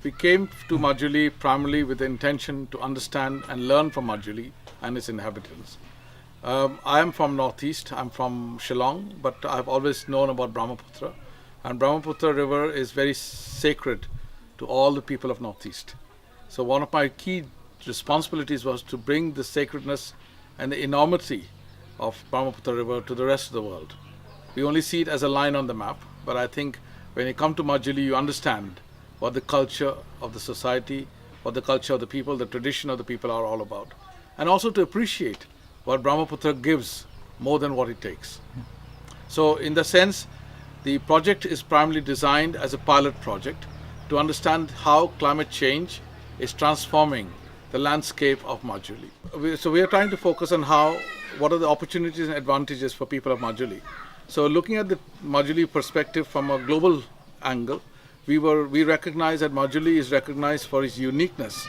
We came to Majuli primarily with the intention to understand and learn from Majuli and its inhabitants. I am from Northeast, I'm from Shillong, but I've always known about Brahmaputra. And Brahmaputra River is very sacred to all the people of Northeast. So one of my key responsibilities was to bring the sacredness and the enormity of Brahmaputra River to the rest of the world. We only see it as a line on the map, but I think when you come to Majuli, you understand what the culture of the society, what the culture of the people, the tradition of the people are all about. And also to appreciate what Brahmaputra gives more than what it takes. So in the sense, the project is primarily designed as a pilot project to understand how climate change is transforming the landscape of Majuli. So we are trying to focus on what are the opportunities and advantages for people of Majuli. So looking at the Majuli perspective from a global angle, we recognize that Majuli is recognized for its uniqueness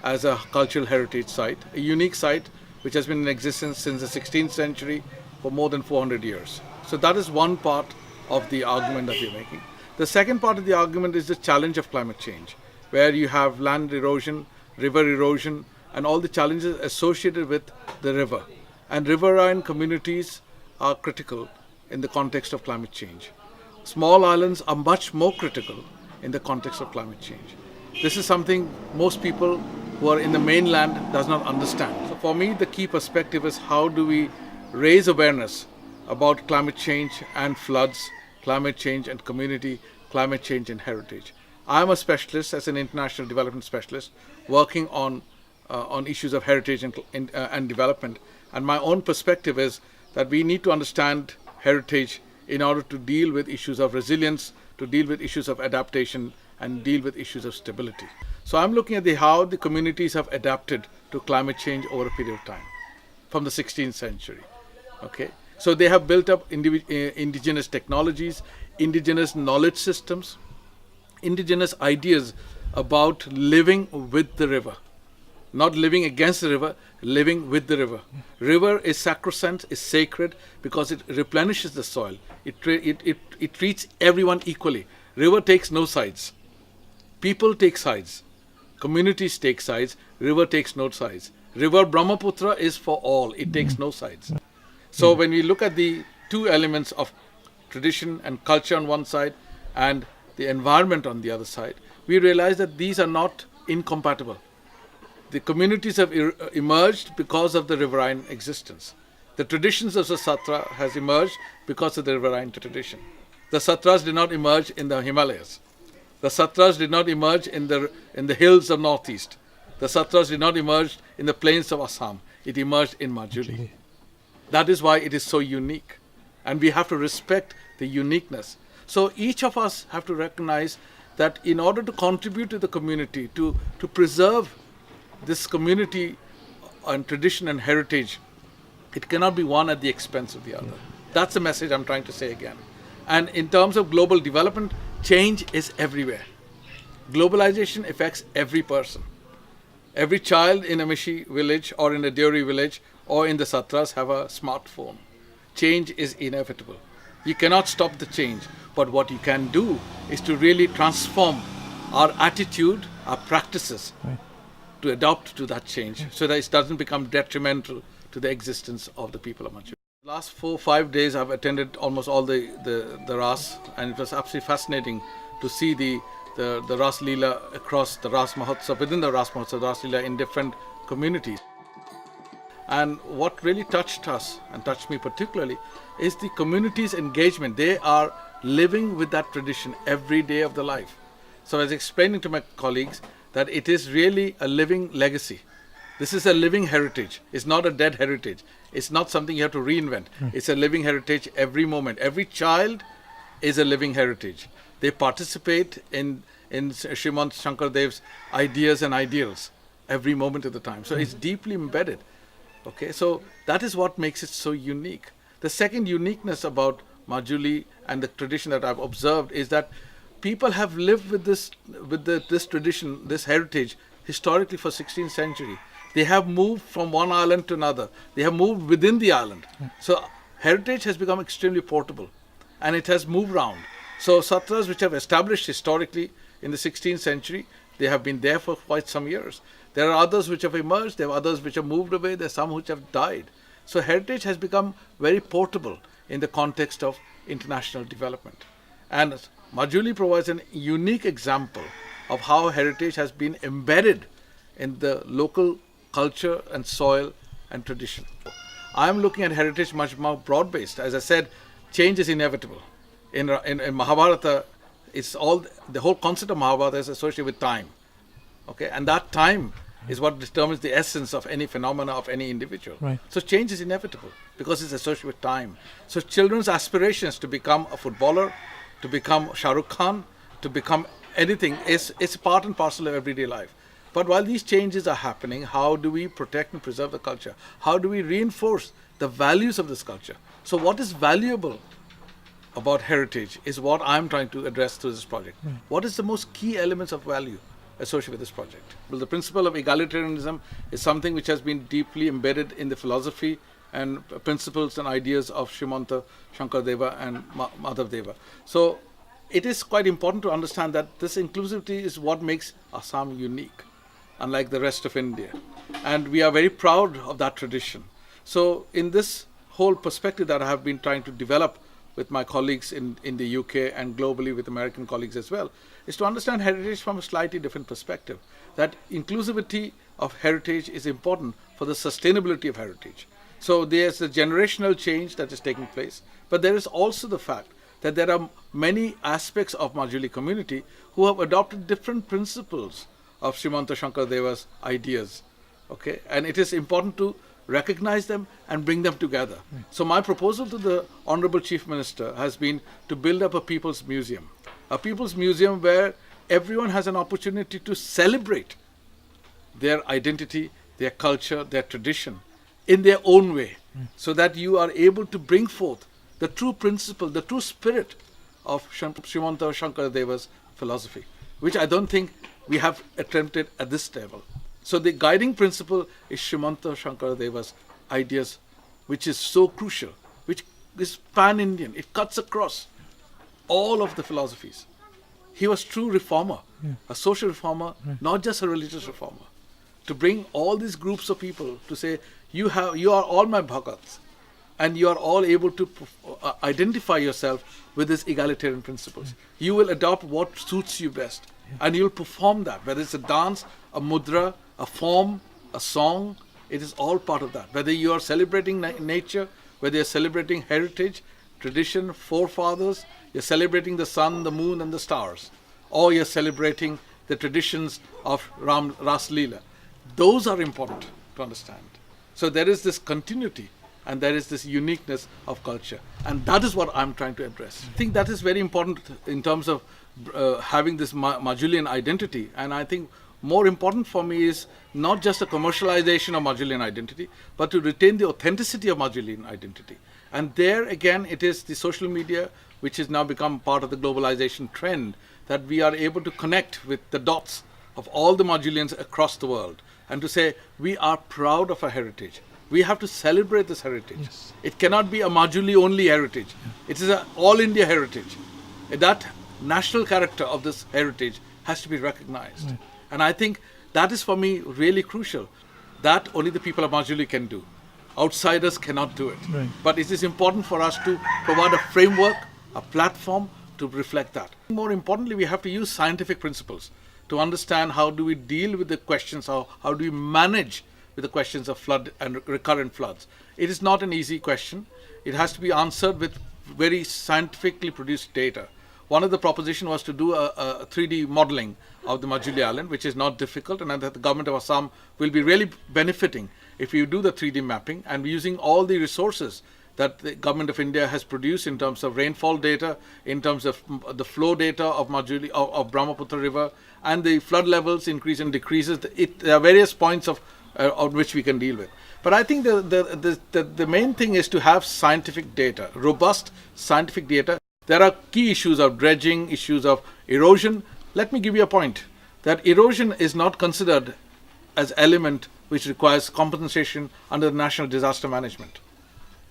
as a cultural heritage site, a unique site which has been in existence since the 16th century for more than 400 years. So that is one part of the argument that we're making. The second part of the argument is the challenge of climate change, where you have land erosion, river erosion, and all the challenges associated with the river. And riverine communities are critical in the context of climate change. Small islands are much more critical in the context of climate change. This is something most people who are in the mainland does not understand. So for me, the key perspective is how do we raise awareness about climate change and floods, climate change and community, climate change and heritage. I'm a specialist, as an international development specialist, working on issues of heritage and development. And my own perspective is that we need to understand heritage in order to deal with issues of resilience, to deal with issues of adaptation, and deal with issues of stability. So I'm looking at how the communities have adapted to climate change over a period of time, from the 16th century. Okay, so they have built up indigenous technologies, indigenous knowledge systems, indigenous ideas about living with the river. Not living against the river, living with the river. River is sacrosanct, is sacred because it replenishes the soil. It treats everyone equally. River takes no sides. People take sides. Communities take sides. River takes no sides. River Brahmaputra is for all. It takes no sides. So when we look at the two elements of tradition and culture on one side and the environment on the other side, we realize that these are not incompatible. The communities have emerged because of the riverine existence. The traditions of the Satra has emerged because of the riverine tradition. The Satras did not emerge in the Himalayas. The Satras did not emerge in the hills of Northeast. The Satras did not emerge in the plains of Assam. It emerged in Majuli. That is why it is so unique. And we have to respect the uniqueness. So each of us have to recognize that in order to contribute to the community, to preserve this community and tradition and heritage, it cannot be one at the expense of the other. That's the message I'm trying to say again. And in terms of global development, change is everywhere. Globalization affects every person. Every child in a Mishi village or in a Deori village or in the Satras have a smartphone. Change is inevitable. You cannot stop the change, but what you can do is to really transform our attitude, our practices, to adapt to that change so that it doesn't become detrimental to the existence of the people of Majuli. The last 4-5 days I've attended almost all the Ras, and it was absolutely fascinating to see the Ras Leela across the Ras Mahotsav, within the Ras Mahotsav, the Ras Leela in different communities. And what really touched us and touched me particularly is the community's engagement. They are living with that tradition every day of their life. So I was explaining to my colleagues that it is really a living legacy. This is a living heritage. It's not a dead heritage. It's not something you have to reinvent. It's a living heritage every moment. Every child is a living heritage. They participate in Srimant Shankardev's ideas and ideals every moment of the time. So it's deeply embedded. Okay, so that is what makes it so unique. The second uniqueness about Majuli and the tradition that I've observed is that people have lived with this tradition, this heritage, historically for 16th century. They have moved from one island to another. They have moved within the island. So heritage has become extremely portable and it has moved around. So Satras which have established historically in the 16th century They have been there for quite some years. There are others which have emerged, there are others which have moved away, there are some which have died. So heritage has become very portable in the context of international development. And Majuli provides a unique example of how heritage has been embedded in the local culture and soil and tradition. I'm looking at heritage much more broad-based. As I said, change is inevitable. In Mahabharata, it's all the whole concept of Mahabharata is associated with time. Okay, and that time is what determines the essence of any phenomena of any individual. Right. So change is inevitable because it's associated with time. So children's aspirations to become a footballer, to become Shah Rukh Khan, to become anything is part and parcel of everyday life. But while these changes are happening, how do we protect and preserve the culture? How do we reinforce the values of this culture? So what is valuable about heritage is what I'm trying to address through this project. What is the most key elements of value associated with this project? Well, the principle of egalitarianism is something which has been deeply embedded in the philosophy and principles and ideas of Srimanta Shankardeva and Madhavdeva. So it is quite important to understand that this inclusivity is what makes Assam unique, unlike the rest of India. And we are very proud of that tradition. So in this whole perspective that I have been trying to develop with my colleagues in the UK and globally with American colleagues as well, is to understand heritage from a slightly different perspective. That inclusivity of heritage is important for the sustainability of heritage. So there's a generational change that is taking place, but there is also the fact that there are many aspects of Majuli community who have adopted different principles of Srimanta Shankardeva's ideas. Okay, and it is important to recognize them and bring them together. So my proposal to the Honorable Chief Minister has been to build up a People's Museum. A People's Museum where everyone has an opportunity to celebrate their identity, their culture, their tradition in their own way, so that you are able to bring forth the true principle, the true spirit of Srimanta Shankardeva's philosophy, which I don't think we have attempted at this level. So the guiding principle is Srimanta Shankardeva's ideas, which is so crucial, which is pan-Indian. It cuts across all of the philosophies. He was true reformer, a social reformer, not just a religious reformer. To bring all these groups of people to say, you are all my bhagats, and you are all able to identify yourself with these egalitarian principles. You will adopt what suits you best, and you will perform that, whether it's a dance, a mudra, a form, a song, it is all part of that. Whether you are celebrating nature, whether you're celebrating heritage, tradition, forefathers, you're celebrating the sun, the moon and the stars, or you're celebrating the traditions of Ras Leela. Those are important to understand. So there is this continuity and there is this uniqueness of culture, and that is what I'm trying to address. I think that is very important in terms of having this Majulian identity, and I think more important for me is not just a commercialization of Majulian identity, but to retain the authenticity of Majulian identity. And there again, it is the social media which has now become part of the globalization trend, that we are able to connect with the dots of all the Majulians across the world and to say, we are proud of our heritage. We have to celebrate this heritage. Yes. It cannot be a Majuli only heritage. It is an all India heritage. That national character of this heritage has to be recognized. And I think that is for me really crucial. That only the people of Majuli can do. Outsiders cannot do it. Right. But it is important for us to provide a framework, a platform to reflect that. More importantly, we have to use scientific principles to understand how do we deal with the questions, how do we manage with the questions of flood and recurrent floods. It is not an easy question. It has to be answered with very scientifically produced data. One of the propositions was to do a 3D modeling of the Majuli Island, which is not difficult, and that the government of Assam will be really benefiting if you do the 3D mapping and using all the resources that the government of India has produced in terms of rainfall data, in terms of the flow data of Majuli, of Brahmaputra River, and the flood levels increase and decreases. There are various points on which we can deal with. But I think the main thing is to have scientific data, robust scientific data. There are key issues of dredging, issues of erosion. Let me give you a point, that erosion is not considered as element which requires compensation under the National Disaster Management.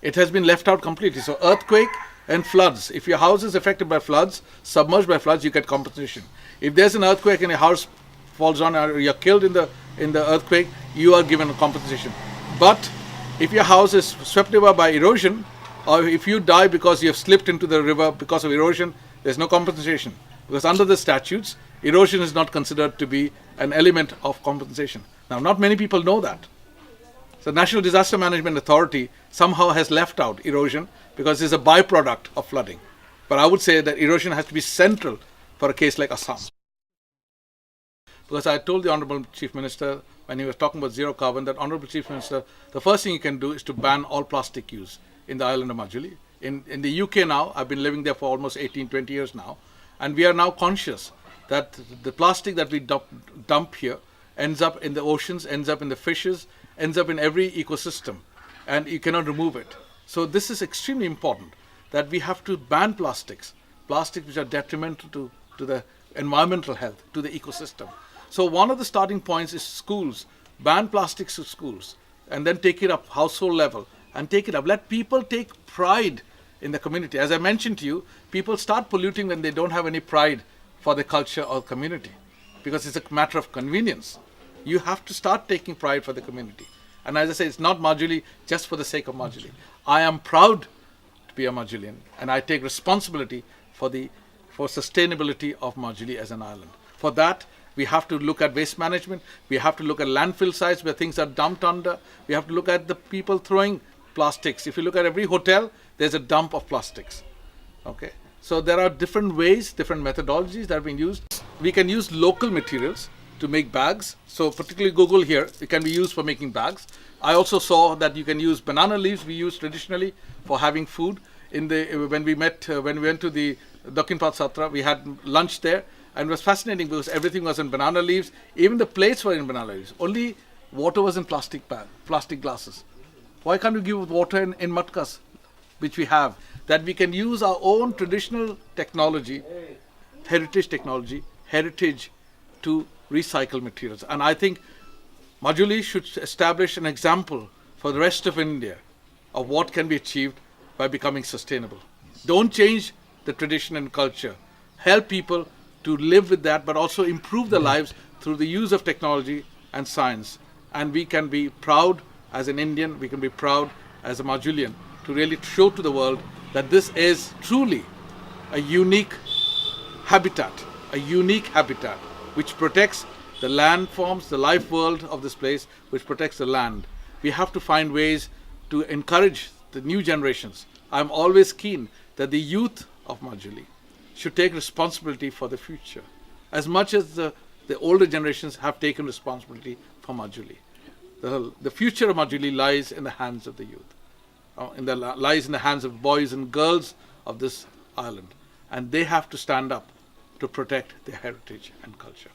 It has been left out completely. So earthquake and floods, if your house is affected by floods, submerged by floods, you get compensation. If there's an earthquake and your house falls on or you're killed in the earthquake, you are given a compensation. But if your house is swept over by erosion, or if you die because you have slipped into the river because of erosion, there's no compensation. Because under the statutes, erosion is not considered to be an element of compensation. Now, not many people know that. So National Disaster Management Authority somehow has left out erosion because it's a byproduct of flooding. But I would say that erosion has to be central for a case like Assam. Because I told the Honorable Chief Minister when he was talking about zero carbon that, Honorable Chief Minister, the first thing you can do is to ban all plastic use in the island of Majuli. In the UK now, I've been living there for almost 18, 20 years now, and we are now conscious that the plastic that we dump here ends up in the oceans, ends up in the fishes, ends up in every ecosystem, and you cannot remove it. So this is extremely important, that we have to ban plastics which are detrimental to the environmental health, to the ecosystem. So one of the starting points is schools. Ban plastics to schools and then take it up household level and take it up. Let people take pride in the community. As I mentioned to you, people start polluting when they don't have any pride for the culture or community, because it's a matter of convenience. You have to start taking pride for the community. And as I say, it's not Majuli just for the sake of Majuli. I am proud to be a Majulian, and I take responsibility for sustainability of Majuli as an island. For that, we have to look at waste management. We have to look at landfill sites where things are dumped under. We have to look at the people throwing plastics. If you look at every hotel, there's a dump of plastics. Okay, so there are different ways, different methodologies that are being used. We can use local materials to make bags. So particularly Google here, it can be used for making bags. I also saw that you can use banana leaves we use traditionally for having food. When we went to the Dakhin Path Satra, we had lunch there, and it was fascinating because everything was in banana leaves. Even the plates were in banana leaves. Only water was in plastic glasses. Why can't we give water in matkas, which we have? That we can use our own traditional technology, heritage to recycle materials. And I think Majuli should establish an example for the rest of India of what can be achieved by becoming sustainable. Don't change the tradition and culture. Help people to live with that, but also improve their lives through the use of technology and science. And we can be proud as an Indian, we can be proud as a Majulian to really show to the world that this is truly a unique habitat which protects the landforms, the life world of this place, which protects the land. We have to find ways to encourage the new generations. I'm always keen that the youth of Majuli should take responsibility for the future, as much as the older generations have taken responsibility for Majuli. The future of Majuli lies in the hands of the youth, lies in the hands of boys and girls of this island, and they have to stand up to protect their heritage and culture.